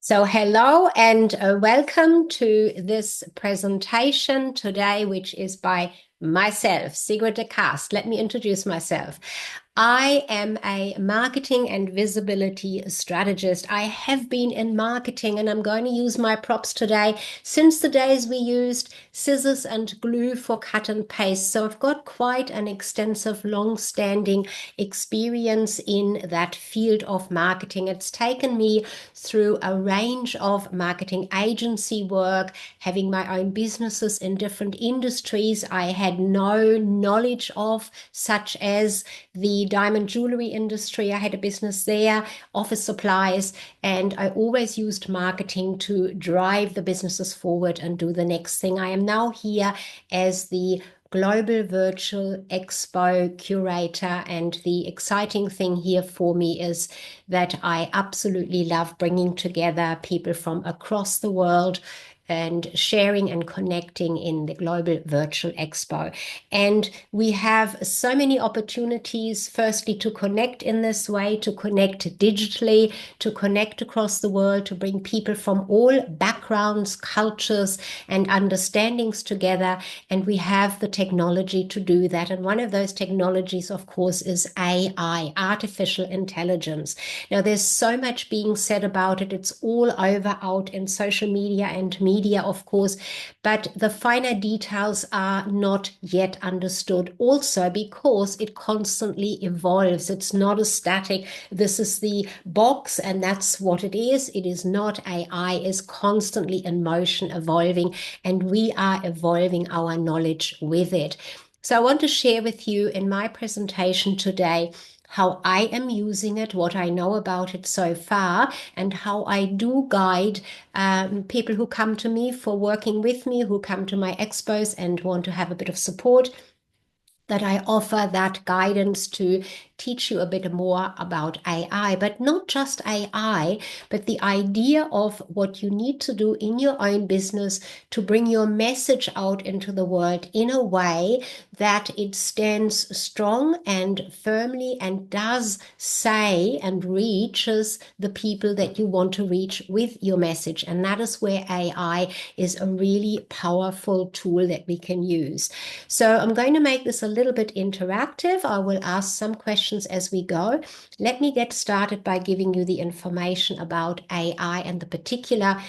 So hello and welcome to this presentation today, which is by myself, Sigrid. Let me introduce myself. I am a marketing and visibility strategist. I have been in marketing and I'm going to use my props today since the days we used scissors and glue for cut and paste. So I've got quite an extensive, long-standing experience in that field of marketing. It's taken me through a range of marketing agency work, having my own businesses in different industries I had no knowledge of, such as the diamond jewelry industry. I had a business there, office supplies, and I always used marketing to drive the businesses forward and do the next thing. I am now here as the Global Virtual Expo curator, and the exciting thing here for me is that I absolutely love bringing together people from across the world and sharing and connecting in the Global Virtual Expo. And we have so many opportunities, firstly, to connect in this way, to connect digitally, to connect across the world, to bring people from all backgrounds, cultures, and understandings together. And we have the technology to do that. And one of those technologies, of course, is AI, artificial intelligence. Now, there's so much being said about it. It's all over out in social media and media, of course, but the finer details are not yet understood also because it constantly evolves. It's not a static, this is the box and that's what it is. It is not. AI is constantly in motion, evolving, and we are evolving our knowledge with it. So I want to share with you in my presentation today how I am using it, what I know about it so far, and how I do guide people who come to me for working with me, who come to my expos and want to have a bit of support, that I offer that guidance to teach you a bit more about AI, but not just AI, but the idea of what you need to do in your own business to bring your message out into the world in a way that it stands strong and firmly and does say and reaches the people that you want to reach with your message. And that is where AI is a really powerful tool that we can use. So I'm going to make this a little bit interactive. I will ask some questions as we go. Let me get started by giving you the information about AI and the particular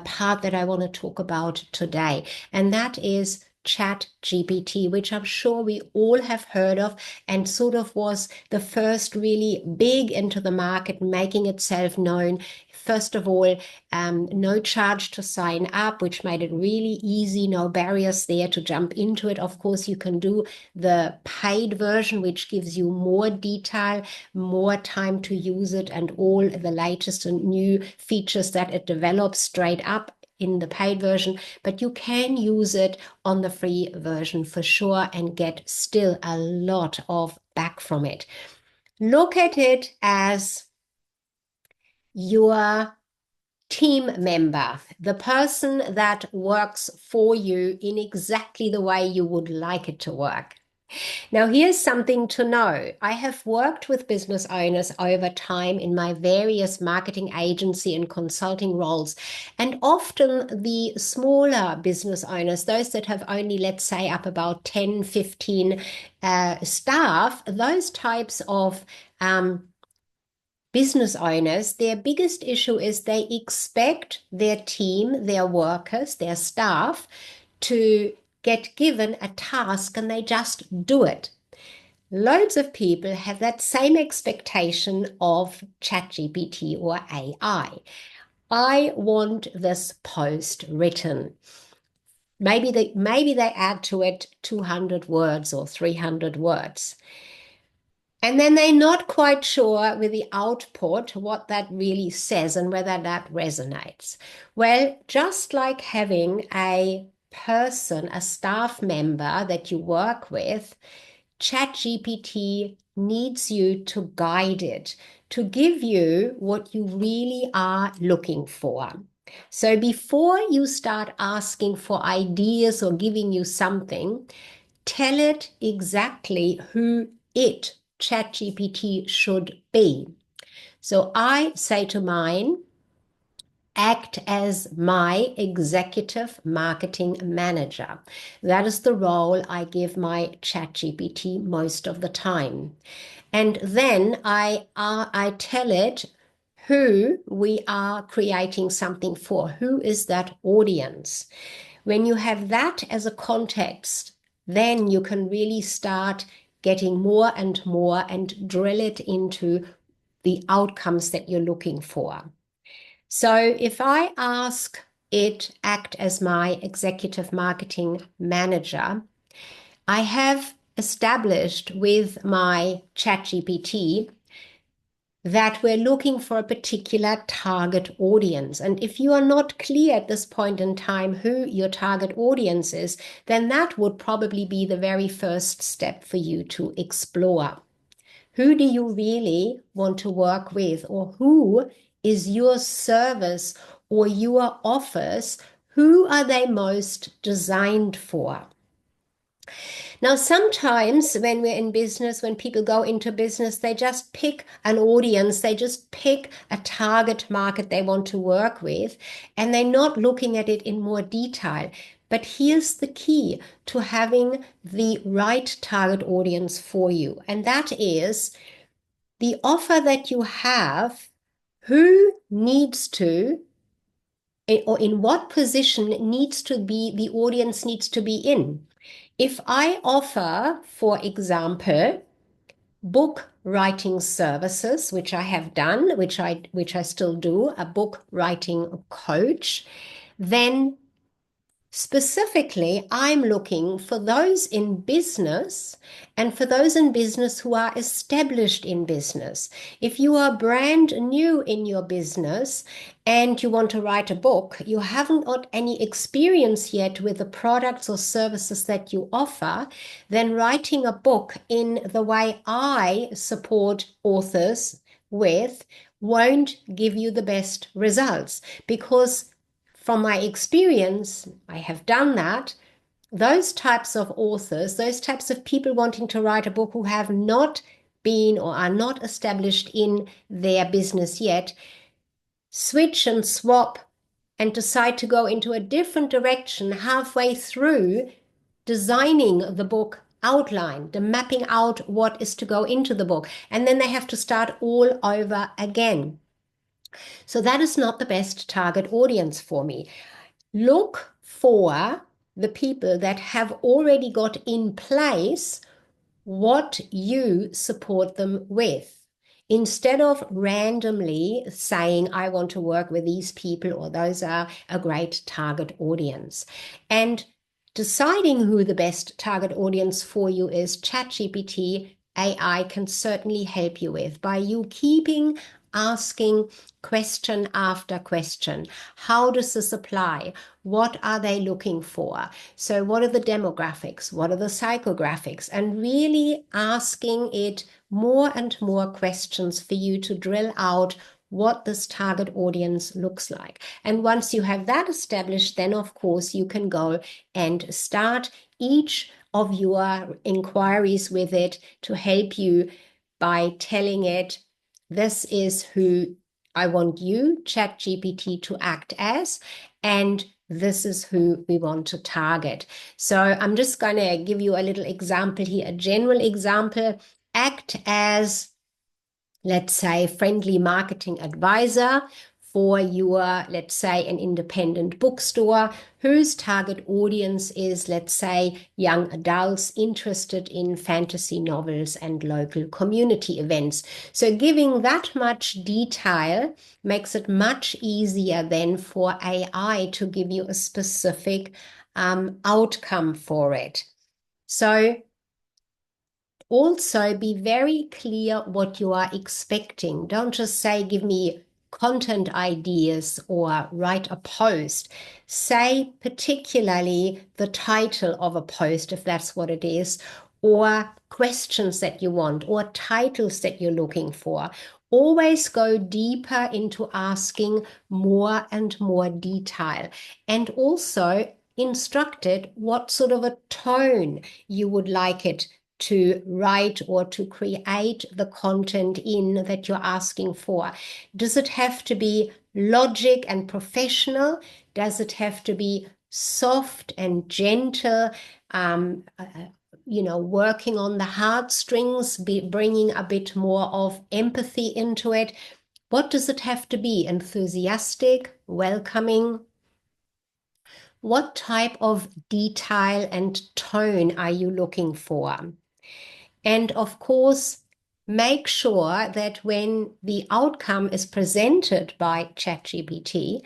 part that I want to talk about today. And that is ChatGPT, which I'm sure we all have heard of and sort of was the first really big into the market, making itself known. First of all, no charge to sign up, which made it really easy, no barriers there to jump into it. Of course, you can do the paid version, which gives you more detail, more time to use it, and all the latest and new features that it develops straight up in the paid version, but you can use it on the free version for sure and get still a lot of back from it. Look at it as your team member, the person that works for you in exactly the way you would like it to work. Now, here's something to know. I have worked with business owners over time in my various marketing agency and consulting roles. And often the smaller business owners, those that have only, let's say, up about 10, 15 staff, those types of business owners, their biggest issue is they expect their team, their workers, their staff to get given a task and they just do it. Loads of people have that same expectation of ChatGPT or AI. I want this post written. Maybe they add to it 200 words or 300 words. And then they're not quite sure with the output what that really says and whether that resonates. Well, just like having a person, a staff member that you work with, ChatGPT needs you to guide it, to give you what you really are looking for. So before you start asking for ideas or giving you something, tell it exactly who it, ChatGPT, should be. So I say to mine, act as my executive marketing manager. That is the role I give my ChatGPT most of the time. And then I tell it who we are creating something for. Who is that audience? When you have that as a context, then you can really start getting more and more and drill it into the outcomes that you're looking for. So if I ask it act as my executive marketing manager, I have established with my ChatGPT that we're looking for a particular target audience. And if you are not clear at this point in time who your target audience is, then that would probably be the very first step for you to explore. Who do you really want to work with, or who is your service or your offers? Who are they most designed for? Now, sometimes when we're in business, when people go into business, they just pick an audience, they just pick a target market they want to work with, and they're not looking at it in more detail. But here's the key to having the right target audience for you, and that is the offer that you have. Who needs to, or in what position needs to be, the audience needs to be in. If I offer, for example, book writing services, which I have done, which I still do, a book writing coach, then specifically, I'm looking for those in business and for those in business who are established in business. If you are brand new in your business and you want to write a book, you haven't got any experience yet with the products or services that you offer, then writing a book in the way I support authors with won't give you the best results, because from my experience, I have done that. Those types of authors, those types of people wanting to write a book who have not been or are not established in their business yet, switch and swap and decide to go into a different direction halfway through designing the book outline, the mapping out what is to go into the book. And then they have to start all over again. So that is not the best target audience for me. Look for the people that have already got in place what you support them with. Instead of randomly saying, I want to work with these people, or those are a great target audience. And deciding who the best target audience for you is, ChatGPT AI can certainly help you with by you keeping asking question after question. How does this apply? What are they looking for? So what are the demographics? What are the psychographics? And really asking it more and more questions for you to drill out what this target audience looks like. And once you have that established, then of course you can go and start each of your inquiries with it to help you by telling it, this is who I want you, ChatGPT, to act as, and this is who we want to target. So I'm just going to give you a little example here, a general example. Act as, let's say, friendly marketing advisor for your, let's say, an independent bookstore whose target audience is, let's say, young adults interested in fantasy novels and local community events. So giving that much detail makes it much easier then for AI to give you a specific outcome for it. So also be very clear what you are expecting. Don't just say, give me content ideas or write a post. Say particularly the title of a post, if that's what it is, or questions that you want, or titles that you're looking for. Always go deeper into asking more and more detail, and also instruct it what sort of a tone you would like it to write or to create the content in that you're asking for? Does it have to be logic and professional? Does it have to be soft and gentle, working on the heartstrings, bringing a bit more of empathy into it? What does it have to be? Enthusiastic, welcoming? What type of detail and tone are you looking for? And of course, make sure that when the outcome is presented by ChatGPT,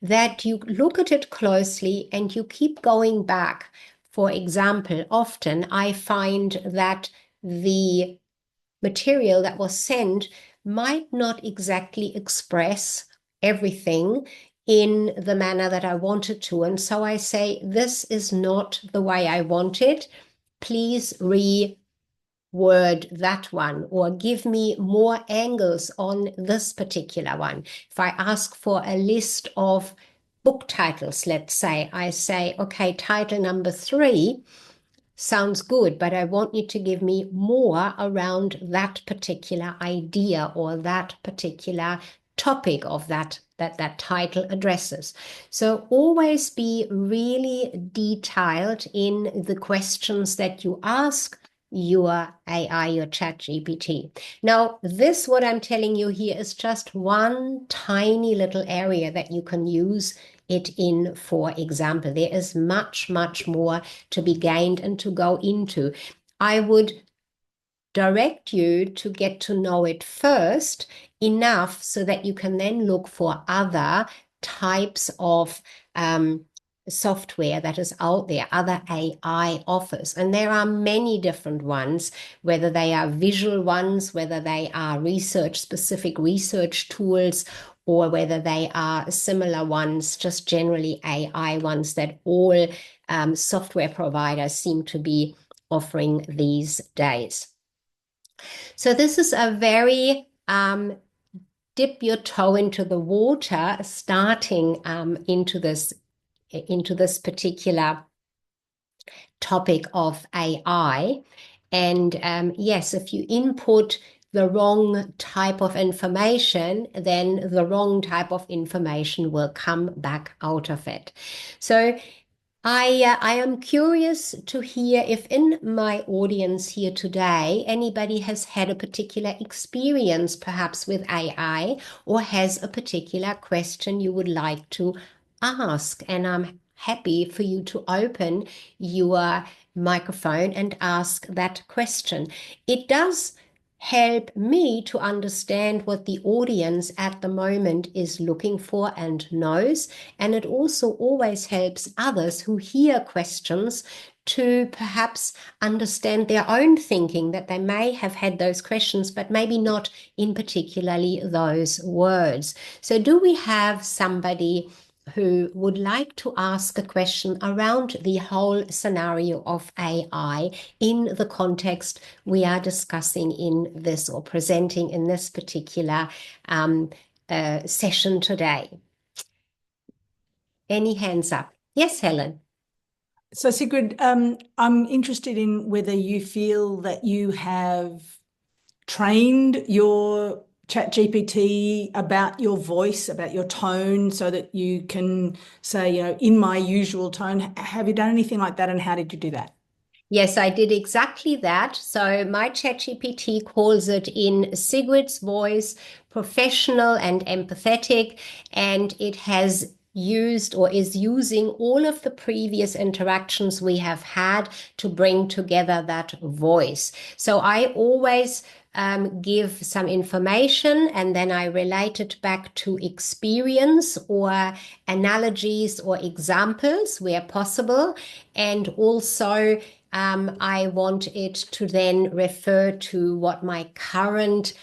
that you look at it closely and you keep going back. For example, often I find that the material that was sent might not exactly express everything in the manner that I wanted to. And so I say, this is not the way I want it. Please reword that one, or give me more angles on this particular one. If I ask for a list of book titles, let's say, I say, okay, title number 3 sounds good, but I want you to give me more around that particular idea or that particular topic of that title addresses. So always be really detailed in the questions that you ask your AI, your ChatGPT. Now, what I'm telling you here is just one tiny little area that you can use it in. For example, there is much, much more to be gained and to go into. I would direct you to get to know it first enough so that you can then look for other types of software that is out there, other AI offers. And there are many different ones, whether they are visual ones, whether they are specific research tools, or whether they are similar ones, just generally AI ones that all software providers seem to be offering these days. So this is a very dip your toe into the water, starting into this particular topic of AI. And yes, if you input the wrong type of information, then the wrong type of information will come back out of it. So I am curious to hear if in my audience here today, anybody has had a particular experience perhaps with AI, or has a particular question you would like to ask. And I'm happy for you to open your microphone and ask that question. It does help me to understand what the audience at the moment is looking for and knows. And it also always helps others who hear questions to perhaps understand their own thinking, that they may have had those questions, but maybe not in particularly those words. So do we have somebody who would like to ask a question around the whole scenario of AI in the context we are discussing in this, or presenting in this particular session today? Any hands up? Yes, Helen. So Sigrid, I'm interested in whether you feel that you have trained your ChatGPT about your voice, about your tone, so that you can say, in my usual tone. Have you done anything like that, and how did you do that? Yes, I did exactly that. So my ChatGPT calls it in Sigrid's voice, professional and empathetic, and it has used or is using all of the previous interactions we have had to bring together that voice. So I always give some information, and then I relate it back to experience or analogies or examples where possible. And also I want it to then refer to what my current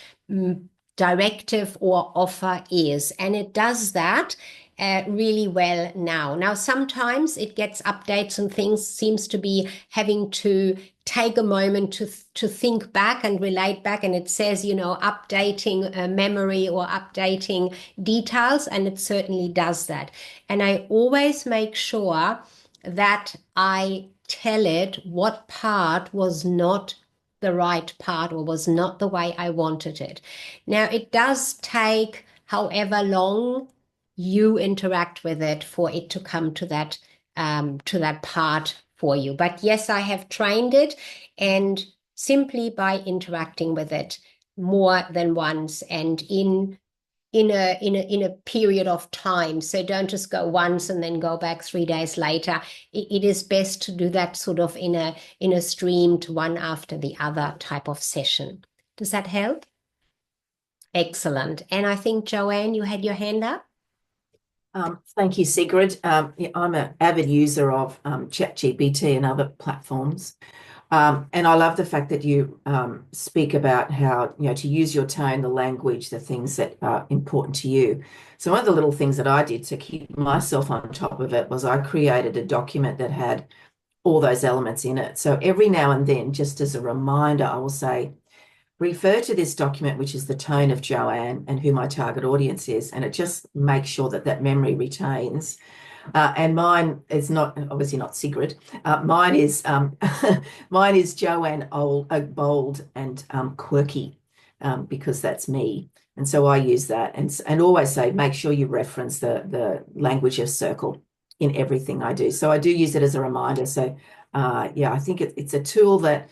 directive or offer is. And it does that really well now. Now, sometimes it gets updates and things, seems to be having to take a moment to think back and relate back. And it says, updating memory or updating details. And it certainly does that. And I always make sure that I tell it what part was not the right part or was not the way I wanted it. Now, it does take however long you interact with it for it to come to that part for you. But yes, I have trained it, and simply by interacting with it more than once and in a period of time. So don't just go once and then go back 3 days later. It is best to do that sort of in a streamed one after the other type of session. Does that help? Excellent. And I think, Joanne, you had your hand up. Thank you, Sigrid. Yeah, I'm an avid user of ChatGPT and other platforms. And I love the fact that you speak about how, to use your tone, the language, the things that are important to you. So one of the little things that I did to keep myself on top of it was I created a document that had all those elements in it. So every now and then, just as a reminder, I will say, refer to this document, which is the tone of Joanne and who my target audience is. And it just makes sure that that memory retains. And mine is not, obviously not Sigrid. Mine is mine is Joanne bold and quirky, because that's me. And so I use that and always say, make sure you reference the language of circle in everything I do. So I do use it as a reminder. So yeah, I think it's a tool that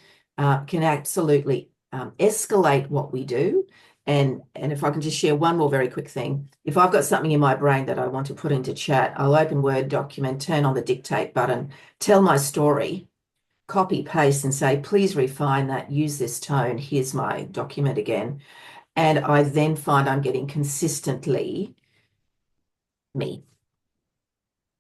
can absolutely escalate what we do. And if I can just share one more very quick thing, if I've got something in my brain that I want to put into chat, I'll open Word document, turn on the dictate button, tell my story, copy, paste, and say, please refine that, use this tone, here's my document again. And I then find I'm getting consistently me.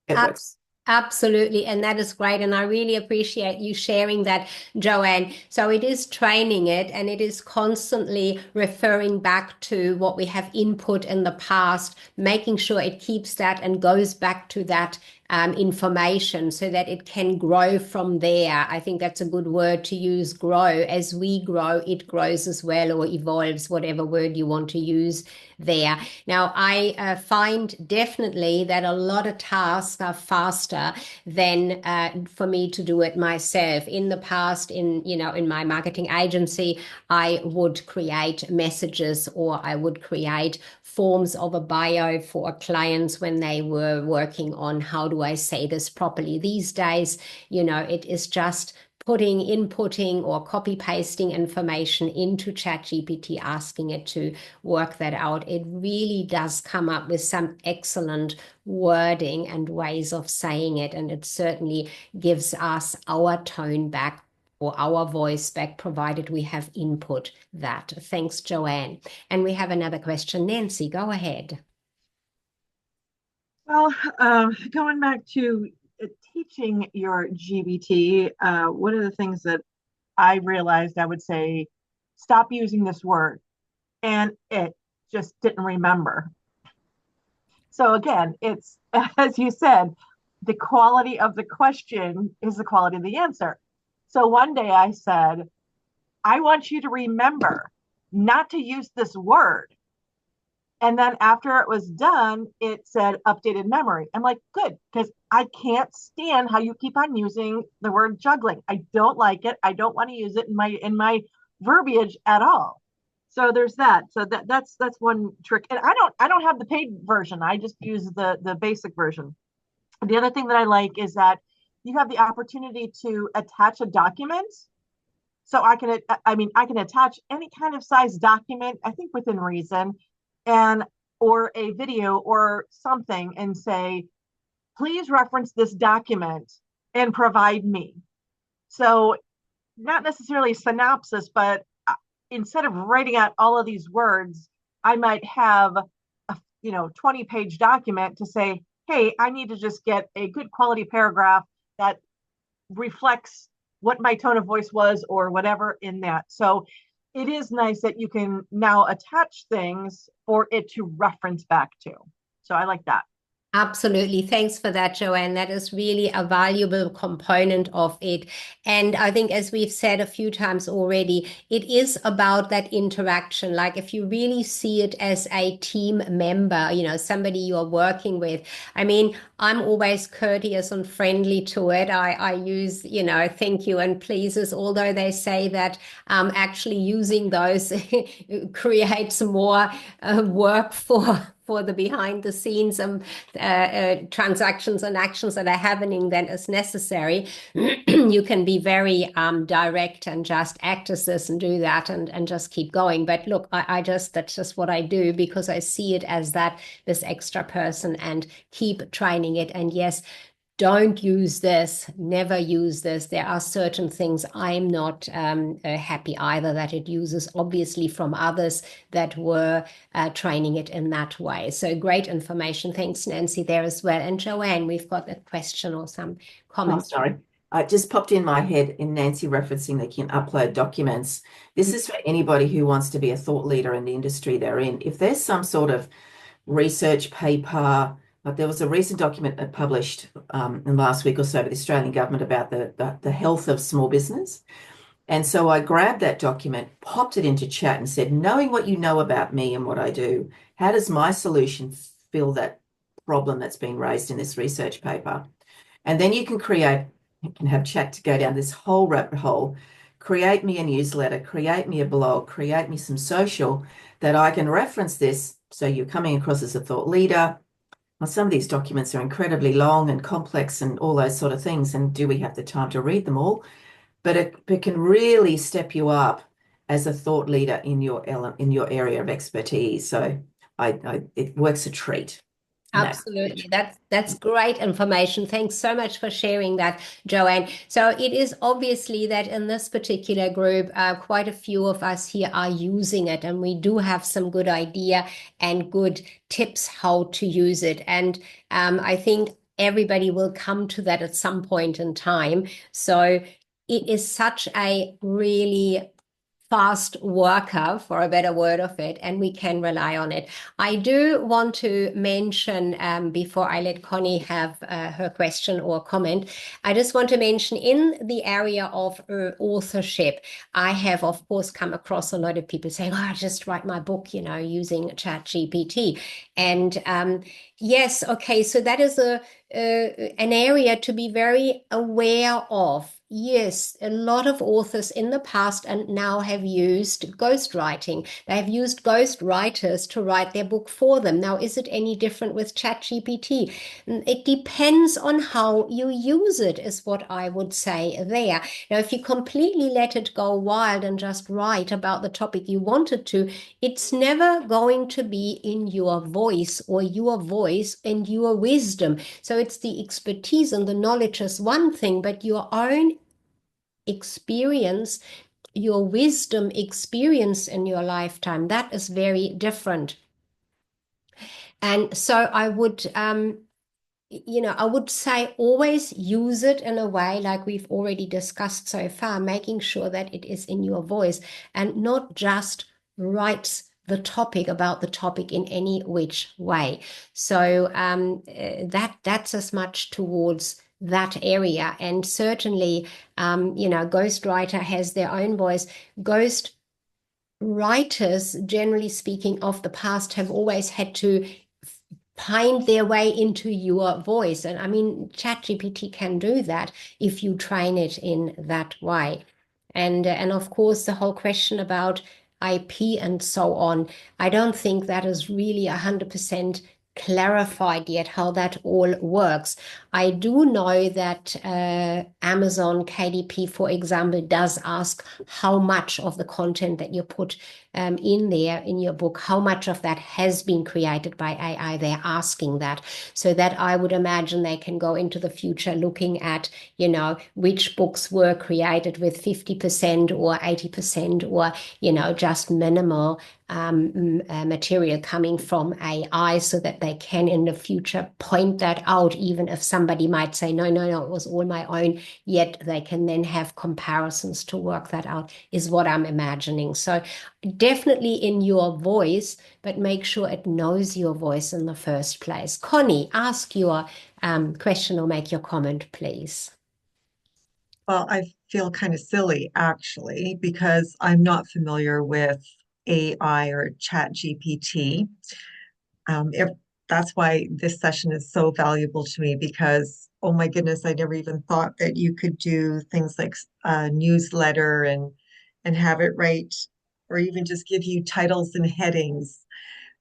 It works. Absolutely. And that is great. And I really appreciate you sharing that, Joanne. So it is training it, and it is constantly referring back to what we have input in the past, making sure it keeps that and goes back to that information so that it can grow from there. I think that's a good word to use, grow. As we grow, it grows as well, or evolves, whatever word you want to use there. Now, I find definitely that a lot of tasks are faster than for me to do it myself. In the past, in my marketing agency, I would create messages, or I would create forms of a bio for clients when they were working on how do I say this properly. These days, it is just inputting or copy pasting information into ChatGPT, asking it to work that out. It really does come up with some excellent wording and ways of saying it. And it certainly gives us our tone back or our voice back, provided we have input that. Thanks, Joanne. And we have another question. Nancy, go ahead. Well, going back to teaching your GBT, one of the things that I realized, I would say, stop using this word, and it just didn't remember. So again, it's, as you said, the quality of the question is the quality of the answer. So one day I said, I want you to remember not to use this word. And then after it was done, it said updated memory. I'm like, good, because I can't stand how you keep on using the word juggling. I don't like it. I don't want to use it in my verbiage at all. So there's that. So that's one trick. And I don't have the paid version. I just use the basic version. The other thing that I like is that you have the opportunity to attach a document. So I can attach any kind of size document, I think within reason, and or a video or something, and say, please reference this document and provide me. So not necessarily synopsis, but instead of writing out all of these words, I might have a 20-page document to say, hey, I need to just get a good quality paragraph that reflects what my tone of voice was or whatever in that. So it is nice that you can now attach things for it to reference back to. So I like that. Absolutely. Thanks for that, Joanne. That is really a valuable component of it. And I think, as we've said a few times already, it is about that interaction. Like if you really see it as a team member, somebody you're working with. I mean, I'm always courteous and friendly to it. I use, thank you and pleases, although they say that actually using those creates more work for the behind the scenes transactions and actions that are happening than is necessary. You can be very direct and just act as this and do that and just keep going. But look, that's just what I do because I see it as this extra person and keep training it. And yes, don't use this, never use this. There are certain things I'm not happy either that it uses, obviously, from others that were training it in that way. So great information. Thanks, Nancy, there as well. And Joanne, we've got a question or some comments. Oh, sorry. I just popped in my head in Nancy referencing they can upload documents. This is for anybody who wants to be a thought leader in the industry they're in. If there's some sort of research paper, like there was a recent document published in last week or so by the Australian government about the health of small business. And so I grabbed that document, popped it into chat and said, knowing what you know about me and what I do, how does my solution fill that problem that's been raised in this research paper? And then you can have chat to go down this whole rabbit hole, create me a newsletter, create me a blog, create me some social that I can reference this. So you're coming across as a thought leader. Well, some of these documents are incredibly long and complex and all those sort of things. And do we have the time to read them all? But it can really step you up as a thought leader in your area of expertise. So it works a treat. Absolutely. That's great information. Thanks so much for sharing that, Joanne. So it is obviously that in this particular group, quite a few of us here are using it, and we do have some good idea and good tips how to use it. And I think everybody will come to that at some point in time. So it is such a really fast worker, for a better word of it, and we can rely on it. I do want to mention, before I let Connie have her question or comment, I just want to mention in the area of authorship, I have, of course, come across a lot of people saying, oh, I just write my book, using ChatGPT. And yes, okay, so that is an area to be very aware of. Yes, a lot of authors in the past and now have used ghostwriting. They have used ghostwriters to write their book for them. Now, is it any different with ChatGPT? It depends on how you use it, is what I would say there. Now, if you completely let it go wild and just write about the topic you wanted to, it's never going to be in your voice or your voice and your wisdom. So it's the expertise and the knowledge is one thing, but your own experience, your wisdom experience in your lifetime, that is very different. And so I would I would say always use it in a way like we've already discussed so far, making sure that it is in your voice and not just writes the topic about the topic in any which way. So that's as much towards that area. And certainly, ghostwriter has their own voice. Ghost writers, generally speaking, of the past have always had to find their way into your voice. And I mean, ChatGPT can do that if you train it in that way. And of course, the whole question about IP and so on, I don't think that is really 100% clarified yet how that all works. I do know that Amazon KDP, for example, does ask how much of the content that you put in there in your book, how much of that has been created by AI. They're asking that, so that I would imagine they can go into the future looking at, which books were created with 50% or 80% or, just minimal material coming from AI, so that they can in the future point that out, even if somebody might say, no, it was all my own, yet they can then have comparisons to work that out, is what I'm imagining. So definitely in your voice, but make sure it knows your voice in the first place. Connie, ask your question or make your comment, please. Well, I feel kind of silly actually because I'm not familiar with AI or Chat GPT. If that's why this session is so valuable to me because, oh my goodness, I never even thought that you could do things like a newsletter and have it write or even just give you titles and headings.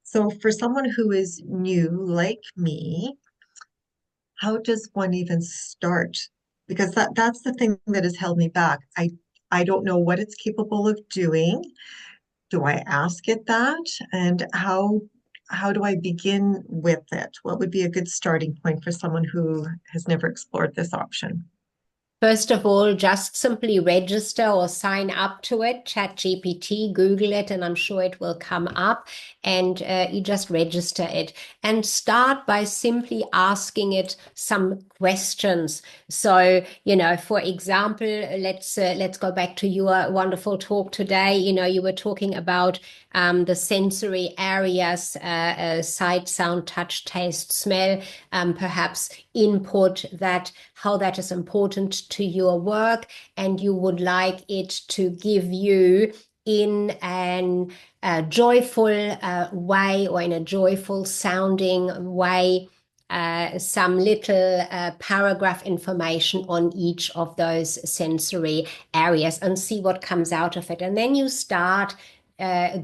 So for someone who is new like me, how does one even start? Because that's the thing that has held me back. I don't know what it's capable of doing. Do I ask it that? And how do I begin with it? What would be a good starting point for someone who has never explored this option? First of all, just simply register or sign up to it, ChatGPT, Google it, and I'm sure it will come up. And you just register it and start by simply asking it some questions. So, for example, let's go back to your wonderful talk today. You were talking about the sensory areas, sight, sound, touch, taste, smell, perhaps input that how that is important to your work, and you would like it to give you in a joyful way or in a joyful sounding way some little paragraph information on each of those sensory areas and see what comes out of it. And then you start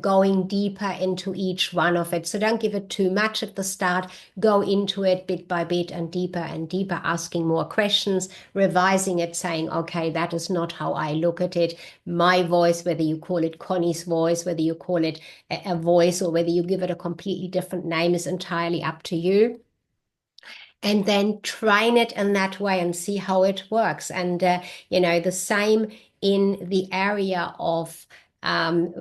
going deeper into each one of it. So don't give it too much at the start. Go into it bit by bit and deeper, asking more questions, revising it, saying, okay, that is not how I look at it. My voice, whether you call it Connie's voice, whether you call it a voice, or whether you give it a completely different name is entirely up to you. And then train it in that way and see how it works. And, the same in the area of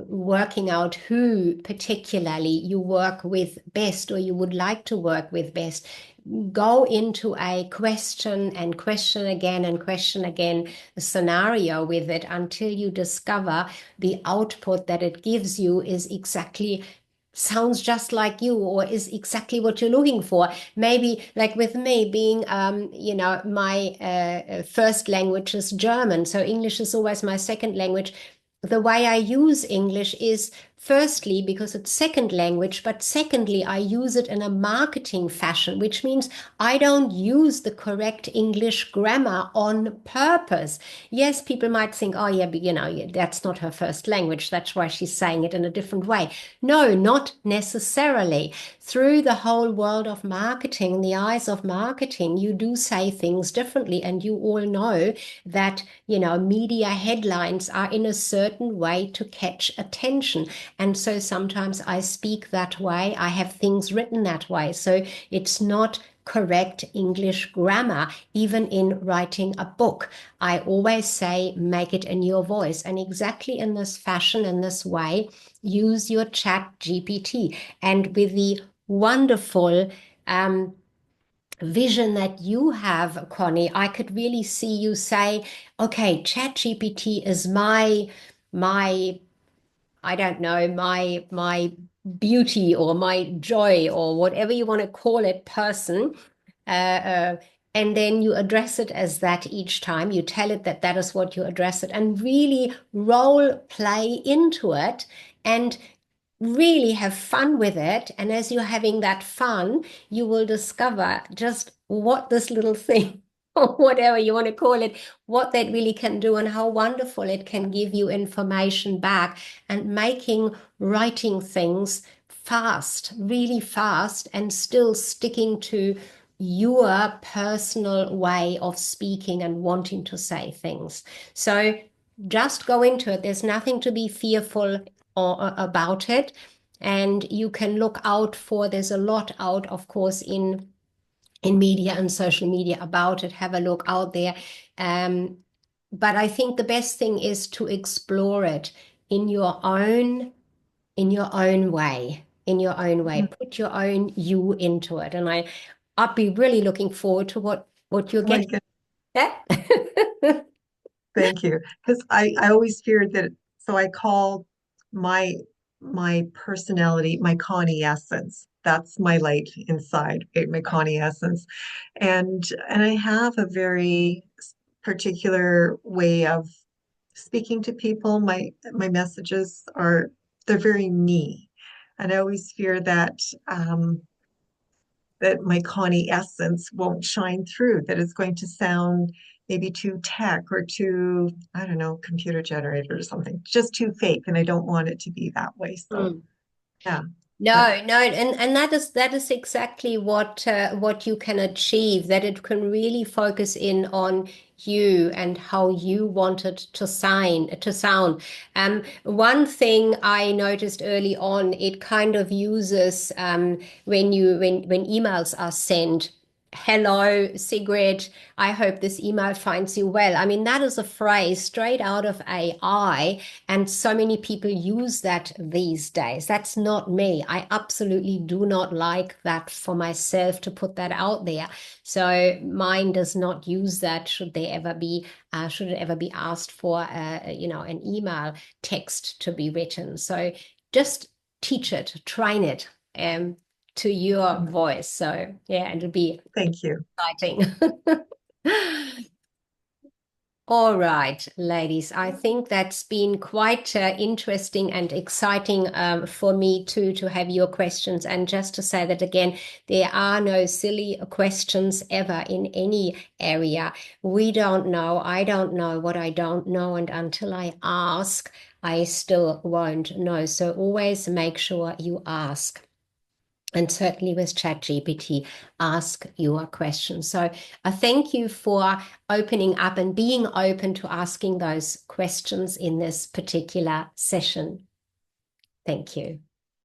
working out who particularly you work with best or you would like to work with best. Go into a question again scenario with it until you discover the output that it gives you is exactly sounds just like you or is exactly what you're looking for. Maybe like with me being my first language is German, so English is always my second language. The way I use English is firstly because it's second language, but secondly I use it in a marketing fashion, which means I don't use the correct English grammar on purpose. Yes, people might think, oh yeah, but that's not her first language, that's why she's saying it in a different way. No, not necessarily. Through the whole world of marketing, the eyes of marketing, you do say things differently, and you all know that media headlines are in a certain way to catch attention. And so sometimes I speak that way. I have things written that way. So it's not correct English grammar, even in writing a book. I always say, make it in your voice. And exactly in this fashion, in this way, use your Chat GPT. And with the wonderful vision that you have, Connie, I could really see you say, okay, ChatGPT is my I don't know, my beauty or my joy or whatever you want to call it person. Uh, uh, and then you address it as that each time. You tell it that that is what you address it and really role play into it and really have fun with it. And as you're having that fun, you will discover just what this little thing, or whatever you want to call it, what that really can do and how wonderful it can give you information back and making writing things fast, really fast, and still sticking to your personal way of speaking and wanting to say things. So just go into it. There's nothing to be fearful about it. And you can look out for, there's a lot out, of course, in media and social media about it. Have a look out there. But I think the best thing is to explore it in your own way, Put your own you into it. And I'd be really looking forward to what you're Oh my getting. goodness, Yeah. thank you. Because I always feared that, so I call my my personality, my Connie essence. That's my light inside, right? My Connie essence. And I have a very particular way of speaking to people. My messages are they're very me. And I always fear that my Connie essence won't shine through, that it's going to sound maybe too tech or too, I don't know, computer generated or something, just too fake. And I don't want it to be that way. So, yeah. But No, and that is exactly what you can achieve, that it can really focus in on you and how you want it to sound. One thing I noticed early on, it kind of uses when emails are sent. Hello, Sigrid. I hope this email finds you well. I mean, that is a phrase straight out of AI, and so many people use that these days. That's not me. I absolutely do not like that for myself to put that out there. So mine does not use that. Should it ever be asked for, an email text to be written? So just teach it, train it. To your voice. So yeah, it'll be thank you. exciting. All right, ladies, I think that's been quite interesting and exciting for me too, to have your questions. And just to say that again, there are no silly questions ever in any area. We don't know. I don't know what I don't know. And until I ask, I still won't know. So always make sure you ask. And certainly with ChatGPT, ask your questions. So I thank you for opening up and being open to asking those questions in this particular session. Thank you.